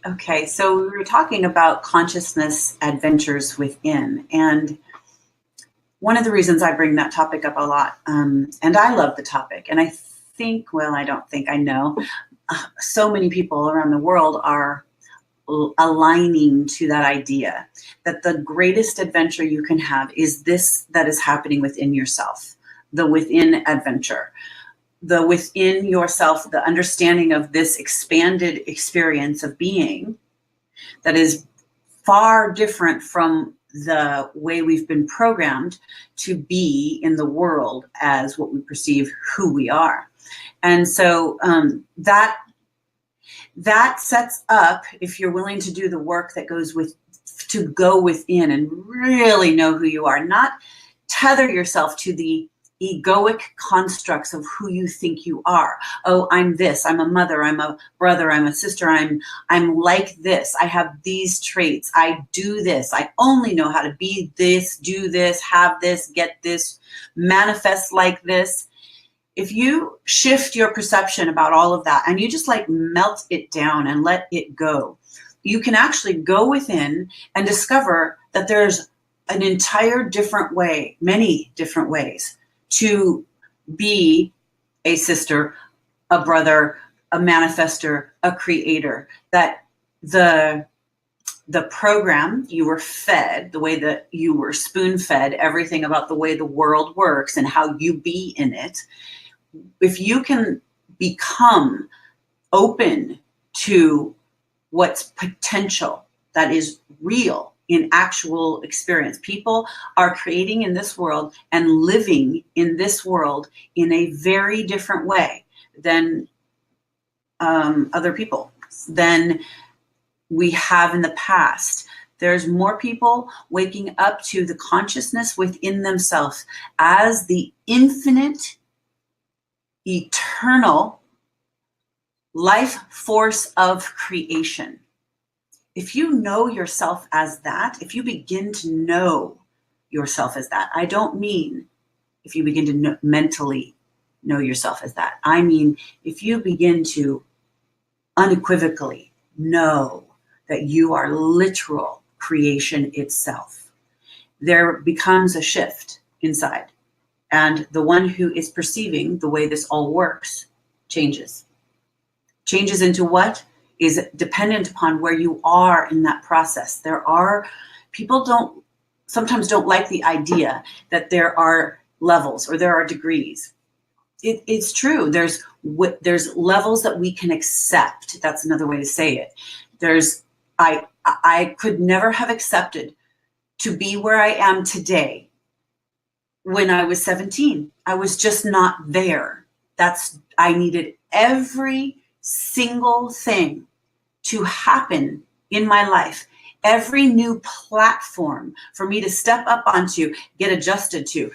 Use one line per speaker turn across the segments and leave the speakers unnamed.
Okay, so we were talking about consciousness adventures within, and one of the reasons I bring that topic up a lot, and I love the topic, and I think, well, I don't think, I know, so many people around the world are aligning to that idea that the greatest adventure you can have is this that is happening within yourself, the within adventure, the within yourself, the understanding of this expanded experience of being that is far different from the way we've been programmed to be in the world as what we perceive who we are. And so that sets up, if you're willing to do the work that goes with, to go within and really know who you are, not tether yourself to the egoic constructs of who you think you are. Oh, I'm this, I'm a mother, I'm a brother, I'm a sister, I'm like this, I have these traits, I do this, I only know how to be this, do this, have this, get this, manifest like this. If you shift your perception about all of that and you just like melt it down and let it go, you can actually go within and discover that there's an entire different way, many different ways to be a sister, a brother, a manifester, a creator. That the program you were fed, the way that you were spoon-fed everything about the way the world works and how you be in it, if you can become open to what's potential, that is real in actual experience. People are creating in this world and living in this world in a very different way than other people, than we have in the past. There's more people waking up to the consciousness within themselves as the infinite, eternal life force of creation. If you know yourself as that, if you begin to know yourself as that, I don't mean if you begin to mentally know yourself as that. I mean, if you begin to unequivocally know that you are literal creation itself, there becomes a shift inside. And the one who is perceiving the way this all works changes. Changes into what is dependent upon where you are in that process. There are people sometimes don't like the idea that there are levels or there are degrees. It's true. There's levels that we can accept. That's another way to say it. I could never have accepted to be where I am today when I was 17. I was just not there. I needed every single thing to happen in my life, every new platform for me to step up onto, get adjusted to,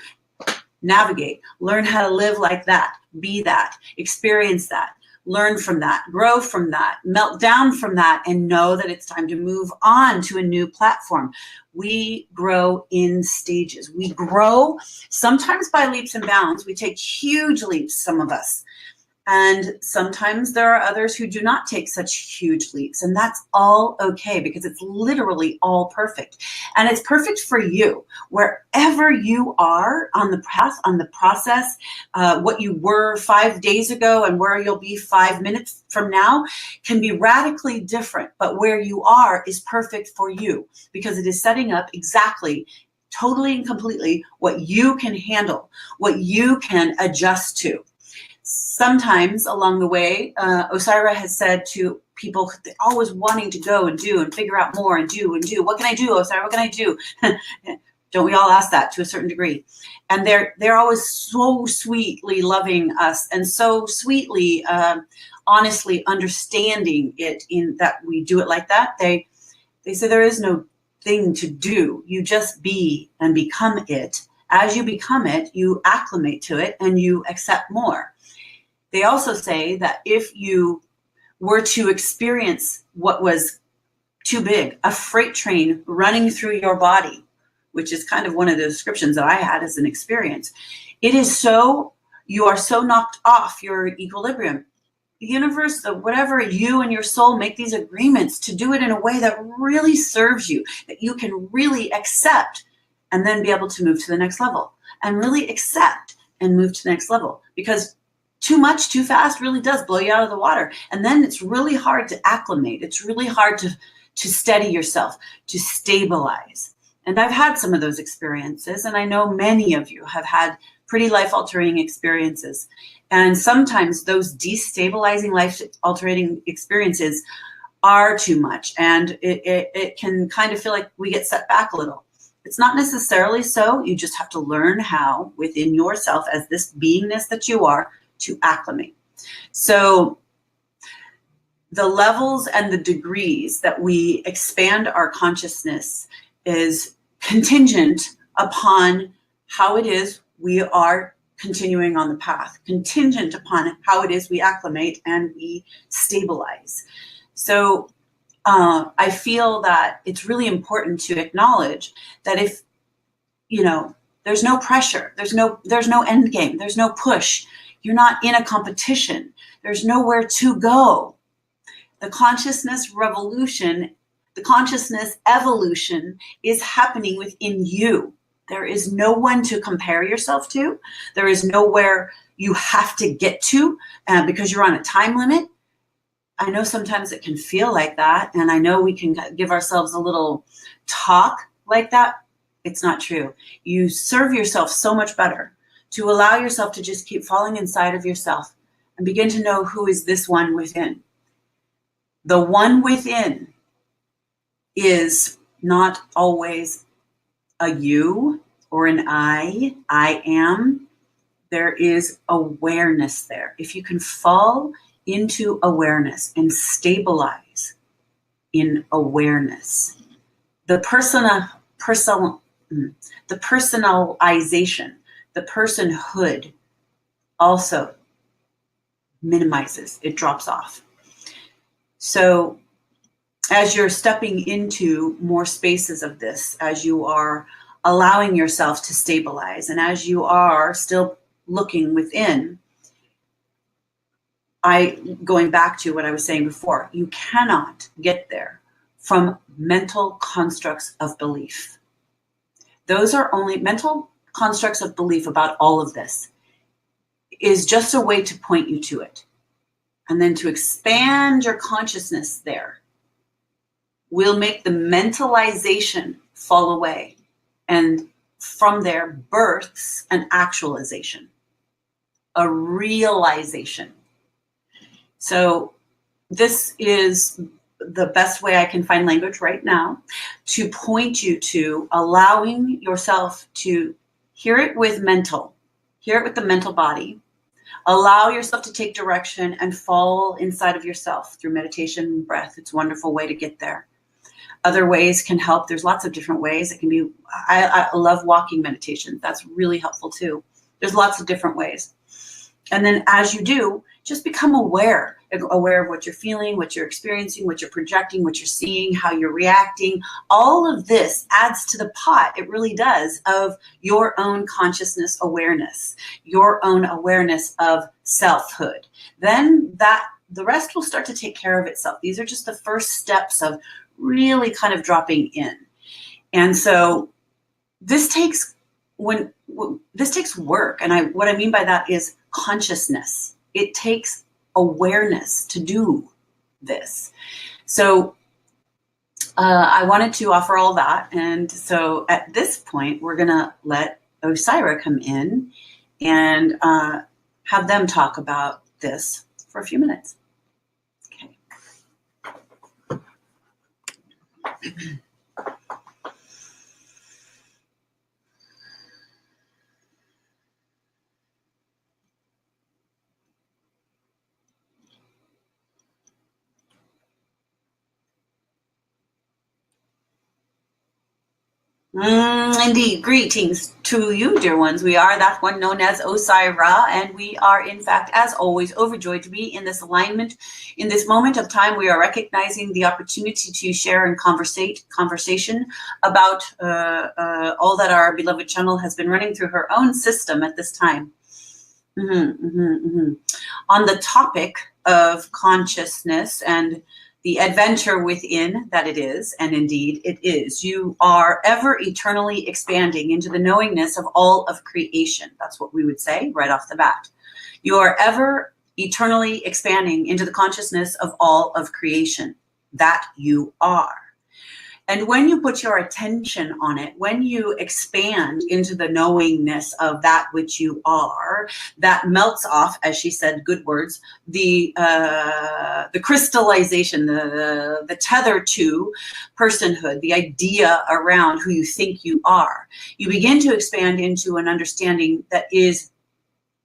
navigate, learn how to live like that, be that, experience that, learn from that, grow from that, melt down from that, and know that it's time to move on to a new platform. We grow in stages. We grow sometimes by leaps and bounds. We take huge leaps, some of us. And sometimes there are others who do not take such huge leaps. And that's all okay, because it's literally all perfect. And it's perfect for you, wherever you are on the path, on the process, what you were 5 days ago and where you'll be 5 minutes from now can be radically different. But where you are is perfect for you, because it is setting up exactly, totally and completely what you can handle, what you can adjust to. Sometimes along the way, Osairah has said to people, they're always wanting to go and do and figure out more and do and do. What can I do, Osairah? What can I do? Don't we all ask that to a certain degree? And they're always so sweetly loving us and so sweetly, honestly understanding it in that we do it like that. They say there is no thing to do. You just be and become it. As you become it, you acclimate to it and you accept more. They also say that if you were to experience what was too big, a freight train running through your body, which is kind of one of the descriptions that I had as an experience, you are so knocked off your equilibrium the universe, whatever, you and your soul make these agreements to do it in a way that really serves you, that you can really accept, and then be able to move to the next level, and really accept and move to the next level. Because too much, too fast really does blow you out of the water. And then it's really hard to acclimate. It's really hard to steady yourself, to stabilize. And I've had some of those experiences, and I know many of you have had pretty life-altering experiences. And sometimes those destabilizing, life-altering experiences are too much, and it can kind of feel like we get set back a little. It's not necessarily so. You just have to learn how, within yourself, as this beingness that you are, to acclimate. So the levels and the degrees that we expand our consciousness is contingent upon how it is we are continuing on the path, contingent upon how it is we acclimate and we stabilize. So I feel that it's really important to acknowledge that if, there's no pressure, there's no end game, there's no push, you're not in a competition, there's nowhere to go. The consciousness revolution, the consciousness evolution is happening within you. There is no one to compare yourself to. There is nowhere you have to get to because you're on a time limit. I know sometimes it can feel like that, and I know we can give ourselves a little talk like that. It's not true. You serve yourself so much better to allow yourself to just keep falling inside of yourself and begin to know who is this one within. The one within is not always a you or an I am. There is awareness there. If you can fall into awareness and stabilize in awareness, the personalization, the personhood also minimizes, it drops off. So as you're stepping into more spaces of this, as you are allowing yourself to stabilize, and as you are still looking within, going back to what I was saying before, you cannot get there from mental constructs of belief. Those are only mental constructs of belief about all of this is just a way to point you to it. And then to expand your consciousness there will make the mentalization fall away. And from there births an actualization, a realization. So this is the best way I can find language right now to point you to allowing yourself to hear it with the mental body, allow yourself to take direction and fall inside of yourself through meditation and breath. It's a wonderful way to get there. Other ways can help. There's lots of different ways. It can be, I love walking meditation. That's really helpful too. There's lots of different ways. And then as you do, just become aware of what you're feeling, what you're experiencing, what you're projecting, what you're seeing, how you're reacting. All of this adds to the pot. It really does, of your own consciousness awareness, your own awareness of selfhood. Then the rest will start to take care of itself. These are just the first steps of really kind of dropping in. And so this takes work. And what I mean by that is consciousness. It takes awareness to do this. So I wanted to offer all that. And so at this point, we're going to let Osairah come in and have them talk about this for a few minutes. Okay. Indeed. Greetings to you, dear ones. We are that one known as Osairah, and we are, in fact, as always, overjoyed to be in this alignment. In this moment of time, we are recognizing the opportunity to share and conversation about all that our beloved channel has been running through her own system at this time. On the topic of consciousness and the adventure within that it is, and indeed it is. You are ever eternally expanding into the knowingness of all of creation. That's what we would say right off the bat. You are ever eternally expanding into the consciousness of all of creation. That you are. And when you put your attention on it, when you expand into the knowingness of that which you are, that melts off, as she said, good words, the crystallization, the tether to personhood, the idea around who you think you are. You begin to expand into an understanding that is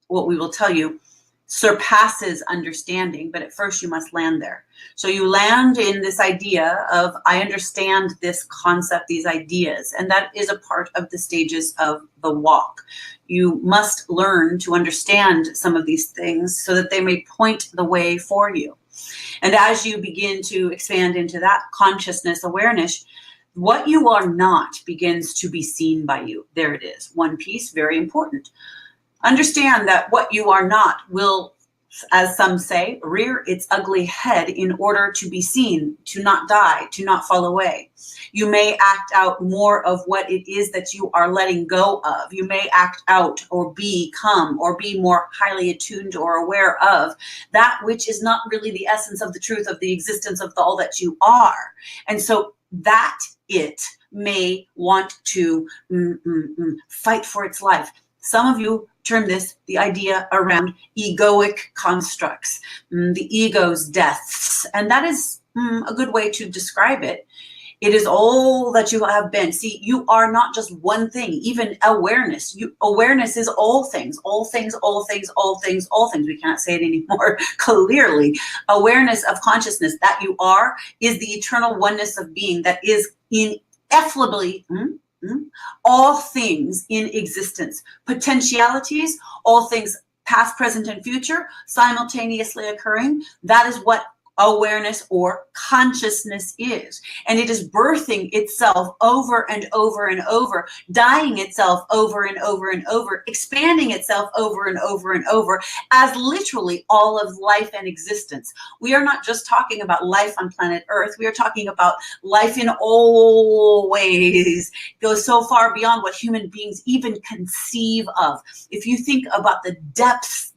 what we will tell you surpasses understanding, but at first you must land there. So you land in this idea of, I understand this concept, these ideas, and that is a part of the stages of the walk. You must learn to understand some of these things so that they may point the way for you. And as you begin to expand into that consciousness awareness, what you are not begins to be seen by you. There it is. One piece, very important. Understand that what you are not will, as some say, rear its ugly head in order to be seen, to not die, to not fall away. You may act out more of what it is that you are letting go of. You may act out or become or be more highly attuned or aware of that which is not really the essence of the truth of the existence of all that you are. And so that it may want to fight for its life. Some of you term this the idea around egoic constructs, the ego's deaths. And that is a good way to describe it. It is all that you have been. See, you are not just one thing, even awareness. Awareness is all things, all things, all things, all things, all things. We can't say it anymore clearly. Awareness of consciousness that you are is the eternal oneness of being that is ineffably all things in existence, potentialities, all things past, present, and future, simultaneously occurring. That is what awareness or consciousness is. And it is birthing itself over and over and over, dying itself over and over and over, expanding itself over and over and over as literally all of life and existence. We are not just talking about life on planet Earth. We are talking about life in all ways. It goes so far beyond what human beings even conceive of. If you think about the depths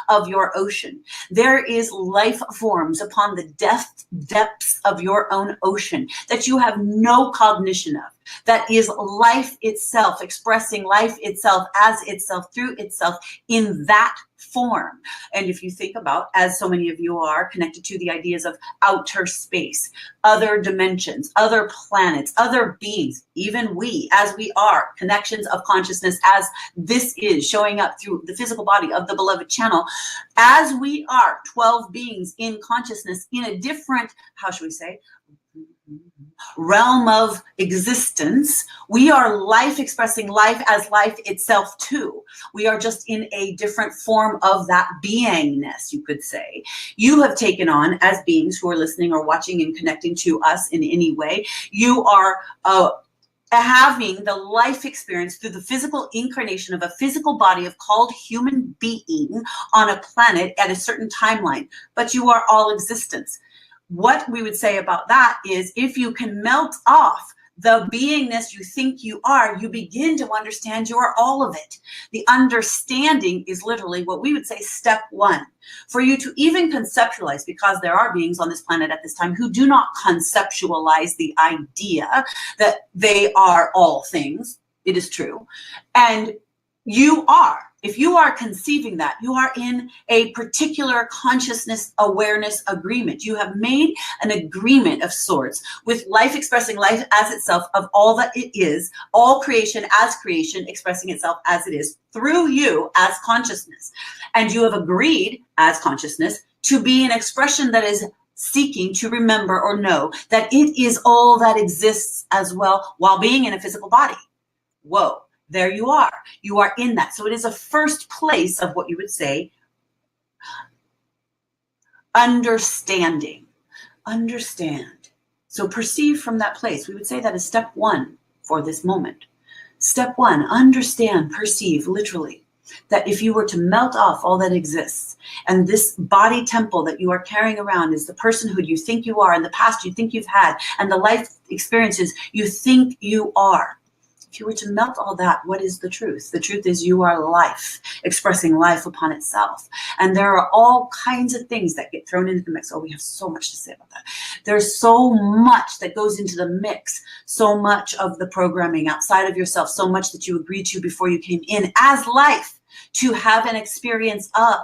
of your ocean, there is life forms upon the depths of your own ocean that you have no cognition of. That is life itself, expressing life itself as itself, through itself, in that form. And if you think about, as so many of you are, connected to the ideas of outer space, other dimensions, other planets, other beings, even we, as we are, connections of consciousness, as this is showing up through the physical body of the beloved channel, as we are 12 beings in consciousness in a different, how should we say, realm of existence. We are life expressing life as life itself too. We are just in a different form of that beingness, you could say. You have taken on, as beings who are listening or watching and connecting to us in any way, you are having the life experience through the physical incarnation of a physical body of called human being on a planet at a certain timeline, but you are all existence. What we would say about that is, if you can melt off the beingness you think you are, you begin to understand you are all of it. The understanding is literally what we would say step one. For you to even conceptualize, because there are beings on this planet at this time who do not conceptualize the idea that they are all things. It is true. And you are. If you are conceiving that, you are in a particular consciousness awareness agreement. You have made an agreement of sorts with life expressing life as itself of all that it is, all creation as creation expressing itself as it is through you as consciousness. And you have agreed as consciousness to be an expression that is seeking to remember or know that it is all that exists as well while being in a physical body. Whoa. There you are. You are in that. So it is a first place of what you would say understanding. Understand. So perceive from that place. We would say that is step one for this moment. Step one, understand, perceive, literally. that if you were to melt off all that exists, and this body temple that you are carrying around is the personhood you think you are, and the past you think you've had, and the life experiences you think you are, if you were to melt all that, what is the truth? The truth is you are life, expressing life upon itself. And there are all kinds of things that get thrown into the mix. Oh, we have so much to say about that. There's so much that goes into the mix, so much of the programming outside of yourself, so much that you agreed to before you came in as life to have an experience of,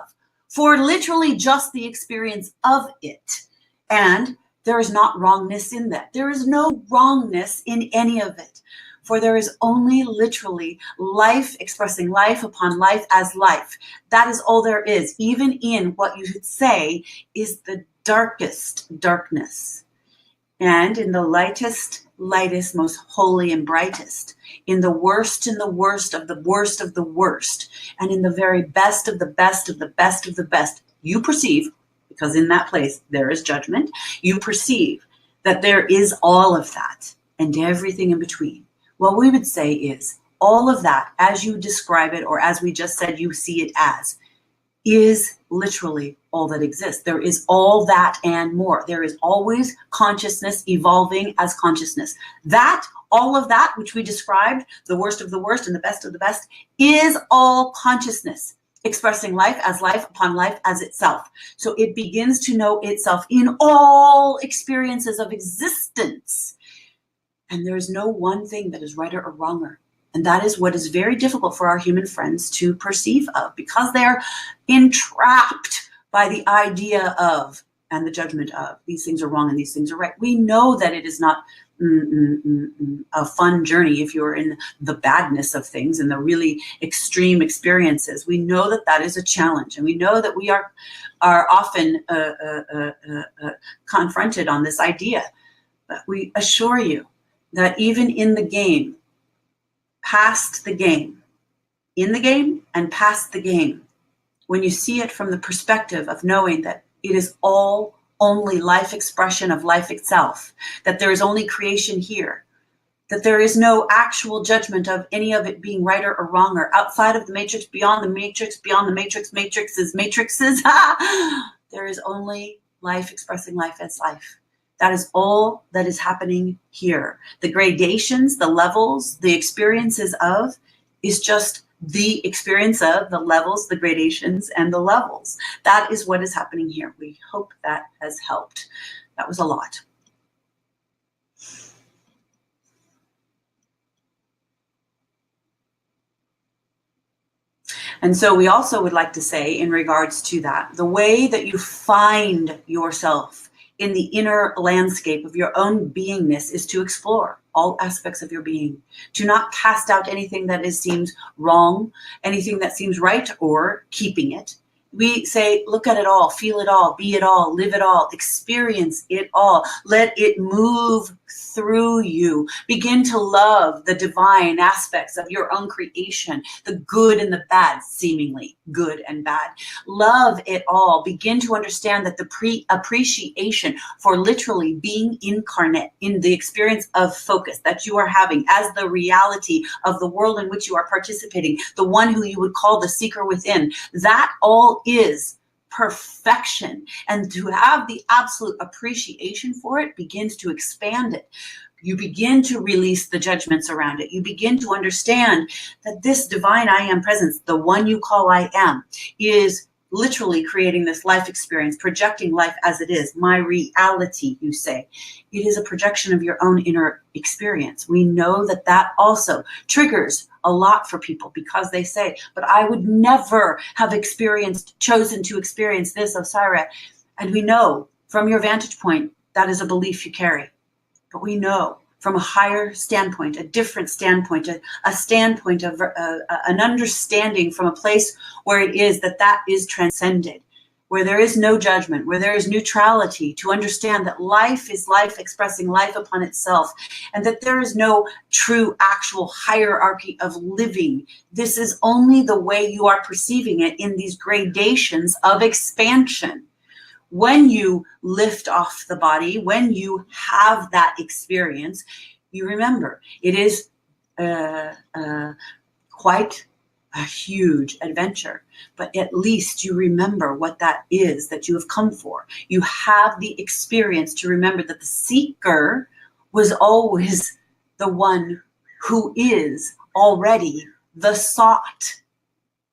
for literally just the experience of it. And there is not wrongness in that. There is no wrongness in any of it. For there is only literally life expressing life upon life as life. That is all there is, even in what you should say is the darkest darkness. And in the lightest, most holy and brightest, in the worst of the worst of the worst, and in the very best of the best of the best of the best, you perceive, because in that place there is judgment, you perceive that there is all of that and everything in between. What we would say is all of that, as you describe it, or as we just said, you see it as, is literally all that exists. There is all that and more. There is always consciousness evolving as consciousness. That, all of that, which we described, the worst of the worst and the best of the best, is all consciousness, expressing life upon life as itself. So it begins to know itself in all experiences of existence. And there is no one thing that is right or wronger. And that is what is very difficult for our human friends to perceive of, because they're entrapped by the idea of and the judgment of these things are wrong and these things are right. We know that it is not a fun journey if you're in the badness of things and the really extreme experiences. We know that that is a challenge, and we know that we are often confronted on this idea. But we assure you that even in the game, past the game, in the game and past the game, when you see it from the perspective of knowing that it is all only life expression of life itself, that there is only creation here, that there is no actual judgment of any of it being right or wrong, or outside of the matrix, beyond the matrix, beyond the matrix, matrices. There is only life expressing life as life. That is all that is happening here. The gradations, the levels, the experiences of is just the experience of the levels, the gradations, and the levels. That is what is happening here. We hope that has helped. That was a lot. And so we also would like to say, in regards to that, the way that you find yourself in the inner landscape of your own beingness is to explore all aspects of your being, to not cast out anything that seems wrong, anything that seems right, or keeping it. We say, look at it all, feel it all, be it all, live it all, experience it all. Let it move through you. Begin to love the divine aspects of your own creation, the good and the bad, seemingly good and bad. Love it all. Begin to understand that the appreciation for literally being incarnate in the experience of focus that you are having as the reality of the world in which you are participating, the one who you would call the seeker within, that all is perfection. And to have the absolute appreciation for it begins to expand it. You begin to release the judgments around it. You begin to understand that this divine I am presence, the one you call I am, is literally creating this life experience, projecting life as it is. My reality, you say. It is a projection of your own inner experience. We know that that also triggers a lot for people, because they say, but I would never have chosen to experience this, Osairah. And we know from your vantage point, that is a belief you carry. But we know from a higher standpoint, a different standpoint, a standpoint of an understanding from a place where it is that is transcended, where there is no judgment, where there is neutrality, to understand that life is life expressing life upon itself, and that there is no true actual hierarchy of living. This is only the way you are perceiving it in these gradations of expansion. When you lift off the body, when you have that experience, you remember it is quite a huge adventure, but at least you remember what that is that you have come for. You have the experience to remember that the seeker was always the one who is already the sought.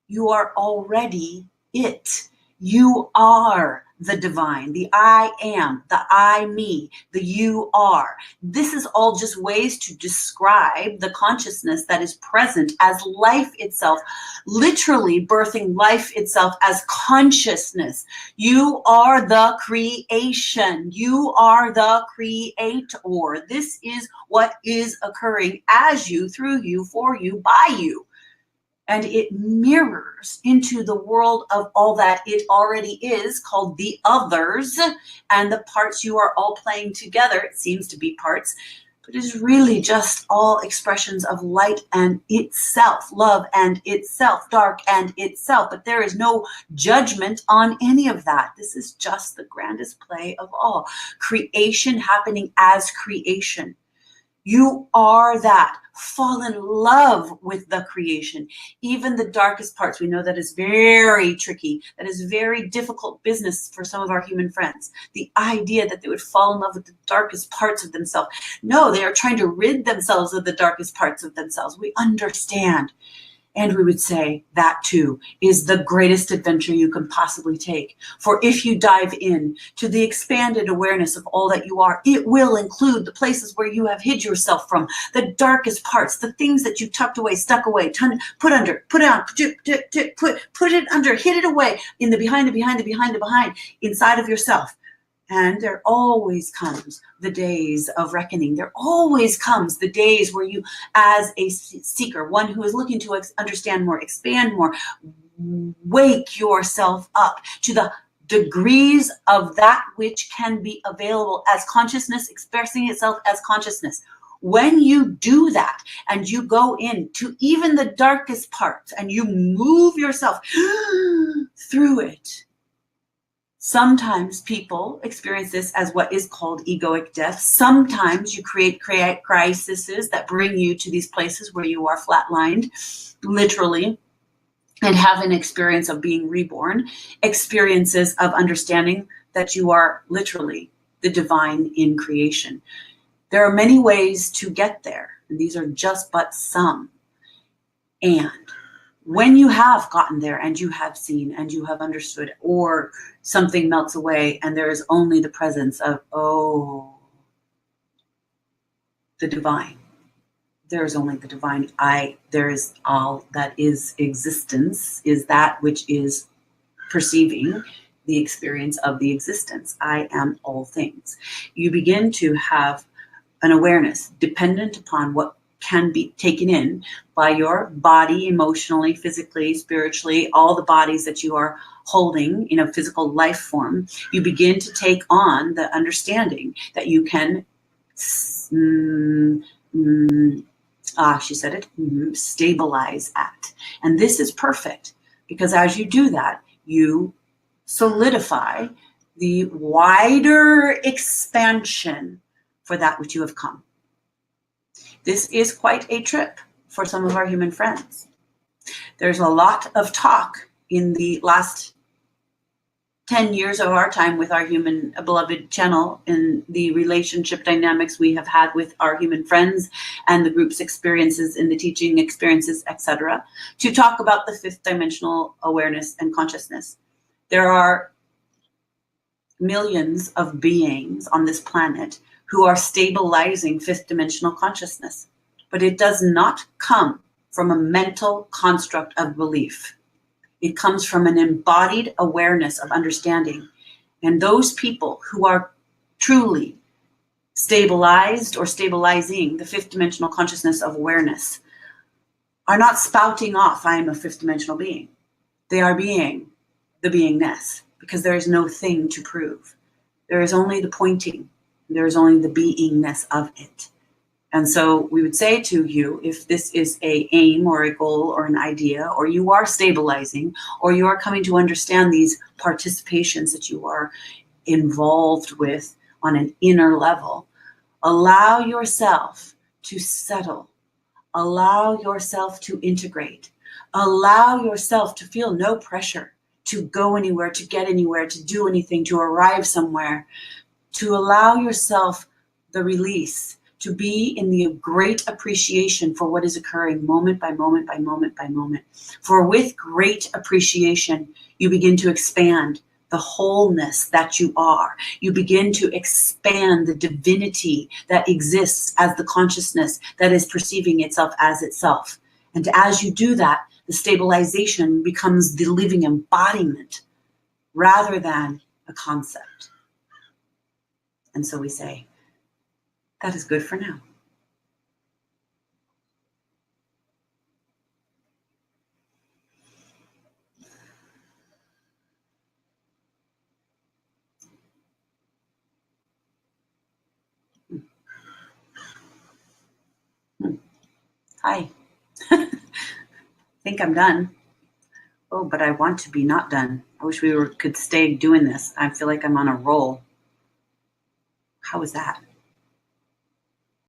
You are already it. You are the divine, the I am, the I, me, the you are. This is all just ways to describe the consciousness that is present as life itself, literally birthing life itself as consciousness. You are the creation. You are the creator. This is what is occurring as you, through you, for you, by you. And it mirrors into the world of all that it already is, called the others, and the parts you are all playing together. It seems to be parts, but it is really just all expressions of light and itself, love and itself, dark and itself. But there is no judgment on any of that. This is just the grandest play of all. Creation happening as creation. You are that. Fall in love with the creation. Even the darkest parts. We know that is very tricky. That is very difficult business for some of our human friends. The idea that they would fall in love with the darkest parts of themselves. No, they are trying to rid themselves of the darkest parts of themselves. We understand. And we would say that too is the greatest adventure you can possibly take. For if you dive in to the expanded awareness of all that you are, it will include the places where you have hid yourself from, the darkest parts, the things that you tucked away, stuck away, put under, put on, put it under, hid it away in the behind, inside of yourself. And there always comes the days of reckoning. There always comes the days where you, as a seeker, one who is looking to understand more, expand more, wake yourself up to the degrees of that which can be available as consciousness, expressing itself as consciousness. When you do that and you go into even the darkest parts and you move yourself through it, sometimes people experience this as what is called egoic death. Sometimes you create crises that bring you to these places where you are flatlined, literally, and have an experience of being reborn, experiences of understanding that you are literally the divine in creation. There are many ways to get there, and these are just but some. And when you have gotten there and you have seen and you have understood, or something melts away and there is only the presence of, the divine. There is only the divine there is all that is existence, is that which is perceiving the experience of the existence. I am all things. You begin to have an awareness dependent upon what can be taken in by your body, emotionally, physically, spiritually, all the bodies that you are holding in a physical life form. You begin to take on the understanding that you can, she said it, stabilize at. And this is perfect because as you do that, you solidify the wider expansion for that which you have come. This is quite a trip for some of our human friends. There's a lot of talk in the last 10 years of our time with our human beloved channel in the relationship dynamics we have had with our human friends and the group's experiences in the teaching experiences, etc., to talk about the fifth dimensional awareness and consciousness. There are millions of beings on this planet who are stabilizing fifth dimensional consciousness, but it does not come from a mental construct of belief. It comes from an embodied awareness of understanding. And those people who are truly stabilized or stabilizing the fifth dimensional consciousness of awareness are not spouting off, I am a fifth dimensional being. They are being the beingness because there is no thing to prove. There is only the pointing. There is only the beingness of it. And so we would say to you, if this is a aim or a goal or an idea, or you are stabilizing, or you are coming to understand these participations that you are involved with on an inner level, allow yourself to settle. Allow yourself to integrate. Allow yourself to feel no pressure to go anywhere, to get anywhere, to do anything, to arrive somewhere, to allow yourself the release, to be in the great appreciation for what is occurring moment by moment by moment by moment. For with great appreciation, you begin to expand the wholeness that you are. You begin to expand the divinity that exists as the consciousness that is perceiving itself as itself. And as you do that, the stabilization becomes the living embodiment rather than a concept. And so we say, that is good for now. Hi. Think I'm done. Oh, but I want to be not done. I wish we could stay doing this. I feel like I'm on a roll. How was that?